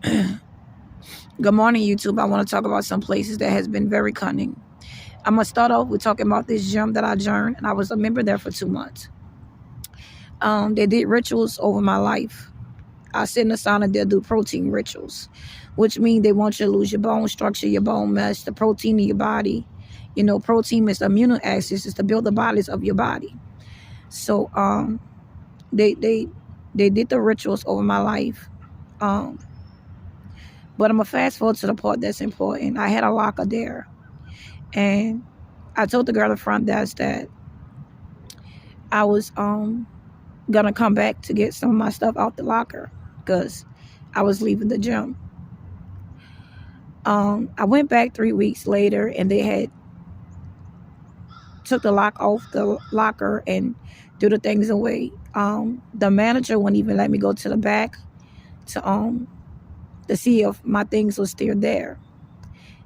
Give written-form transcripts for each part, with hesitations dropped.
Good morning, YouTube. I want to talk about some places that has been very cunning. I'm going to start off with talking about this gym that I joined, and I was a member there for 2 months. They did rituals over my life. I sit in the sauna, they'll do protein rituals, which means they want you to lose your bone structure, your bone mass, the protein in your body. You know, protein is the amino acids, is to build the bodies of your body. So they they they did the rituals over my life. Um, but I'm gonna fast forward to the part that's important. I had a locker there, and I told the girl at the front desk that I was gonna come back to get some of my stuff out the locker because I was leaving the gym. I went back 3 weeks later, and they had took the lock off the locker and threw the things away. The manager wouldn't even let me go to the back to see if my things were still there.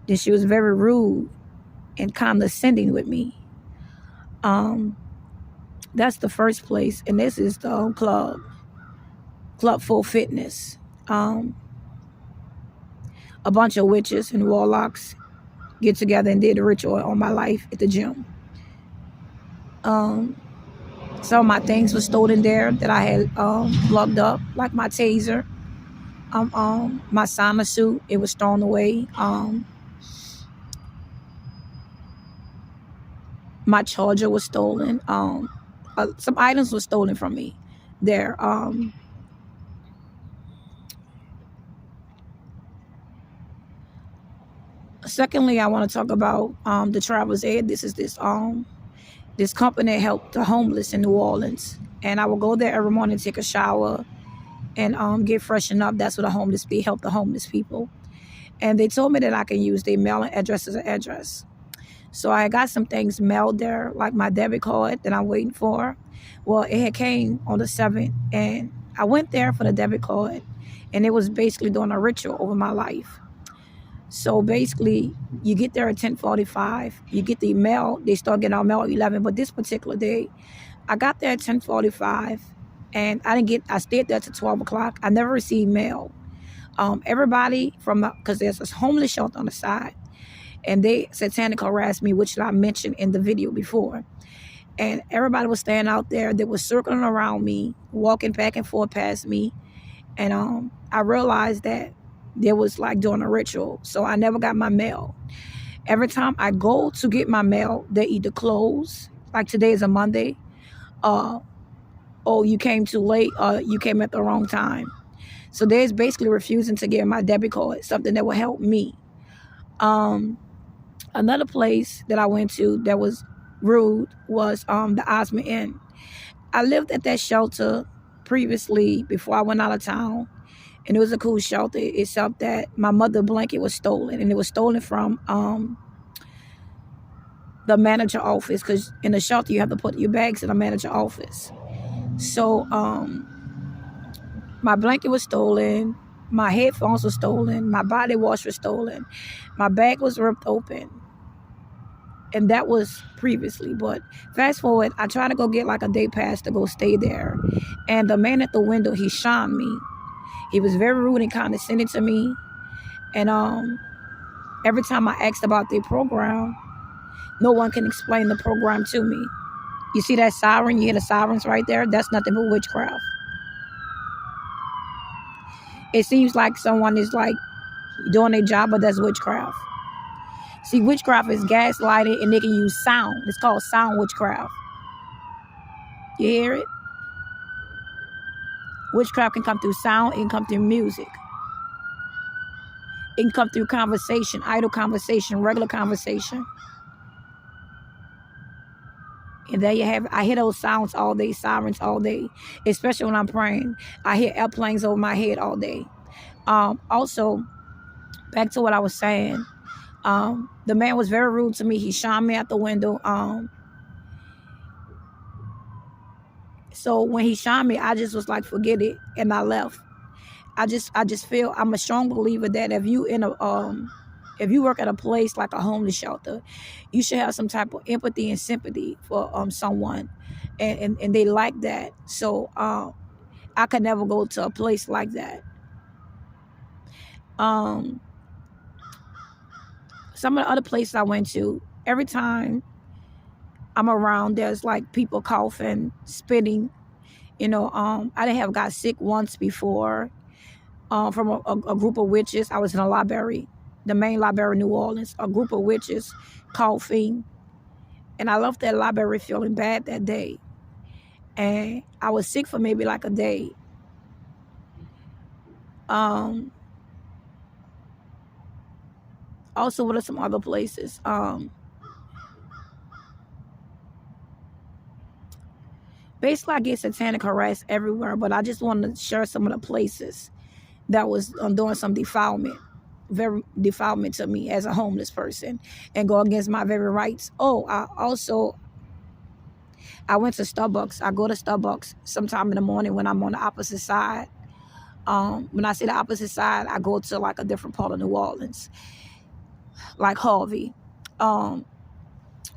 Then she was very rude and condescending with me. That's the first place, and this is the Club Full Fitness. A bunch of witches and warlocks get together and did a ritual on my life at the gym. Some of my things were stolen there that I had plugged up, like my taser, my sauna suit. It was thrown away. My charger was stolen. Some items were stolen from me there. Secondly, I want to talk about the Travelers Ed. This is this company that helped the homeless in New Orleans, and I will go there every morning, take a shower, and get freshened up. That's what the homeless be help the homeless people. And they told me that I can use their mailing address as an address. So I got some things mailed there, like my debit card that I'm waiting for. Well, it had came on the 7th, and I went there for the debit card, and it was basically doing a ritual over my life. So basically, you get there at 10:45. You get the mail. They start getting our mail at 11. But this particular day, I got there at 10:45, and I stayed there till 12 o'clock. I never received mail. Everybody because there's this homeless shelter on the side, and they satanic harassed me, which I mentioned in the video before. And everybody was standing out there. They were circling around me, walking back and forth past me. And I realized that they was like doing a ritual. So I never got my mail. Every time I go to get my mail, they either close, like today is a Monday, or you came too late, or you came at the wrong time. So they're basically refusing to give my debit card, something that would help me. Another place that I went to that was rude was the Osmond Inn. I lived at that shelter previously before I went out of town, and it was a cool shelter, except that my mother's blanket was stolen, and it was stolen from the manager office, because in the shelter you have to put your bags in the manager office. So my blanket was stolen, my headphones were stolen, my body wash was stolen, my bag was ripped open. And that was previously. But fast forward, I tried to go get like a day pass to go stay there. And the man at the window, he shunned me. He was very rude and condescending to me. And every time I asked about their program, no one can explain the program to me. You see that siren? You hear the sirens right there? That's nothing but witchcraft. It seems like someone is like doing their job, but that's witchcraft. See, witchcraft is gaslighting, and they can use sound. It's called sound witchcraft. You hear it? Witchcraft can come through sound, it can come through music. It can come through conversation, idle conversation, regular conversation. And there you have it. I hear those sounds all day, sirens all day, especially when I'm praying. I hear airplanes over my head all day. Also, back to what I was saying. The man was very rude to me. He shunned me out the window. So when he shunned me, I just was like, forget it, and I left. I just feel I'm a strong believer that if you work at a place like a homeless shelter, you should have some type of empathy and sympathy for someone, and they like that. So I could never go to a place like that. Um, some of the other places I went to, every time I'm around, there's like people coughing, spitting. I didn't have got sick once before from a group of witches. I was in a library, the main library in New Orleans, a group of witches coughing. And I left that library feeling bad that day. And I was sick for maybe like a day. Also, what are some other places? Basically, I get satanic harassed everywhere, but I just wanted to share some of the places that was doing some defilement, very defilement to me as a homeless person, and go against my very rights. Oh, I went to Starbucks. I go to Starbucks sometime in the morning when I'm on the opposite side. When I say the opposite side, I go to like a different part of New Orleans, like Harvey.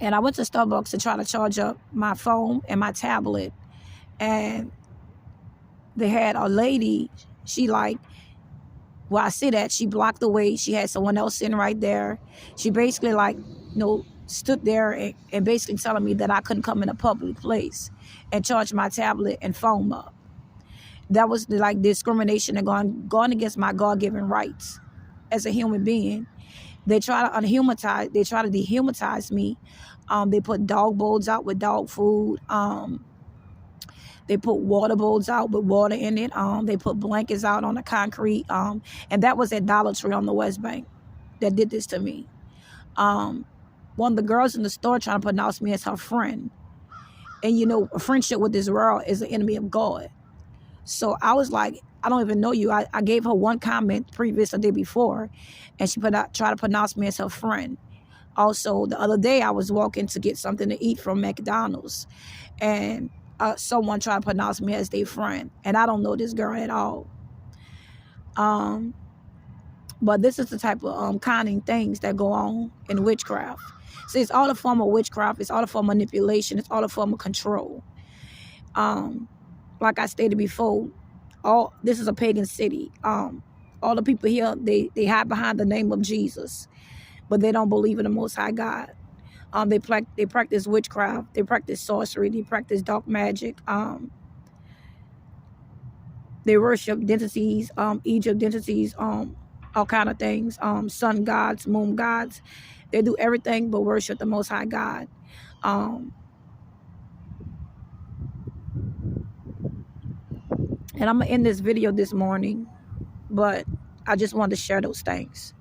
And I went to Starbucks to try to charge up my phone and my tablet. And they had a lady, she like, where I sit at, she blocked the way. She had someone else sitting right there. She basically like, stood there and basically telling me that I couldn't come in a public place and charge my tablet and phone up. That was like discrimination and going against my God-given rights as a human being. They try to dehumanize me. They put dog bowls out with dog food. They put water bowls out with water in it. They put blankets out on the concrete. And that was at Dollar Tree on the West Bank that did this to me. One of the girls in the store trying to pronounce me as her friend. And a friendship with this world is an enemy of God. So I was like, I don't even know you. I gave her one comment previous the day before, and she tried to pronounce me as her friend. Also, the other day I was walking to get something to eat from McDonald's, and someone tried to pronounce me as their friend, and I don't know this girl at all. But this is the type of conning things that go on in witchcraft. So it's all a form of witchcraft. It's all a form of manipulation. It's all a form of control. Like I stated before, this is a pagan city. All the people here, they hide behind the name of Jesus, but they don't believe in the Most High God. They practice witchcraft. They practice sorcery. They practice dark magic. They worship deities, Egypt deities, all kind of things. Sun gods, moon gods. They do everything but worship the Most High God. And I'm going to end this video this morning, but I just wanted to share those things.